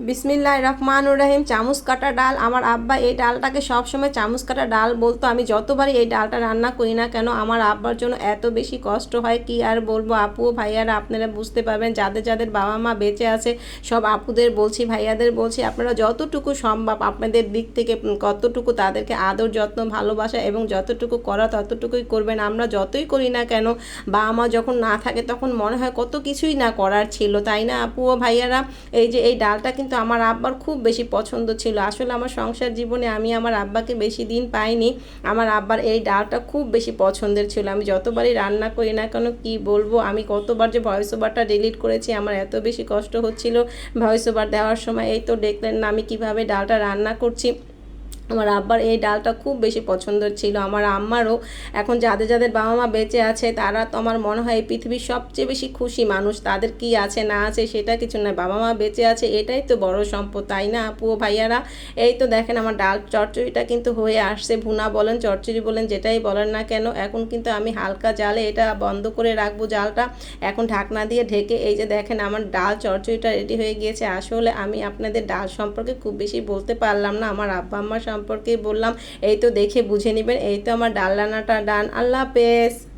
বিসমিল্লাহির রহমানির রহিম। চামচ কাটা ডাল। আমার আব্বা এই ডালটাকে সবসময় চামচ কাটা ডাল বলতো। আমি যতবারই এই ডালটা রান্না করি না কেন আমার আব্বার জন্য এত বেশি কষ্ট হয় কি আর বলবো। আপু ভাইয়ারা আপনারা বুঝতে পারবেন, যাদের যাদের বাবা মা বেঁচে আছে সব আপুদের বলছি, ভাইয়াদের বলছি, আপনারা যতটুকু সম্ভব আপনাদের দিক থেকে কতটুকু তাদেরকে আদর যত্ন ভালোবাসা এবং যতটুকু করা ততটুকুই করবেন। আমরা যতই করি না কেন বাবা মা যখন না থাকে তখন মনে হয় কত কিছুই না করার ছিল, তাই না আপু ও ভাইয়ারা? এই যে এই ডালটা কিন্তু আমার আব্বার খুব বেশি পছন্দ ছিল। আসলে আমার সংসার জীবনে আমি আমার আব্বাকে বেশি দিন পাইনি। আমার আব্বার এই ডালটা খুব বেশি পছন্দের ছিল। আমি যতবারই রান্না করি না কেন কি বলবো, আমি কতবার যে ভয়েস ওভারটা ডিলিট করেছি, আমার এত বেশি কষ্ট হচ্ছিল ভয়েস ওভার দেওয়ার সময়। এই তো দেখলেন না আমি কিভাবে ডালটা রান্না করছি। আমার আব্বার এই ডালটা খুব বেশি পছন্দের ছিল, আমার আম্মারও। এখন যাদের যাদের বাবা মা বেঁচে আছে তারা তো আমার মনে হয় এই পৃথিবীর সবচেয়ে বেশি খুশি মানুষ। তাদের কি আছে না আছে সেটা কিছু নয়, বাবা মা বেঁচে আছে এটাই তো বড় সম্পদ, তাই না আপু ও ভাইয়ারা? এই তো দেখেন আমার ডাল চচ্চড়িটা কিন্তু হয়ে আসছে। ভুনা বলেন চচ্চড়ি বলেন যেটাই বলেন না কেন, এখন কিন্তু আমি হালকা জালে এটা বন্ধ করে রাখবো জালটা। এখন ঢাকনা দিয়ে ঢেকে এই যে দেখেন আমার ডাল চচ্চড়িটা রেডি হয়ে গিয়েছে। আসলে আমি আপনাদের ডাল সম্পর্কে খুব বেশি বলতে পারলাম না, আমার আব্বা আম্মা সম্পর্কেই বললাম। এই তো দেখে বুঝে নেবেন। এই তো আমার ডাল রান্নাটা ডান। আল্লাহ হাফেজ।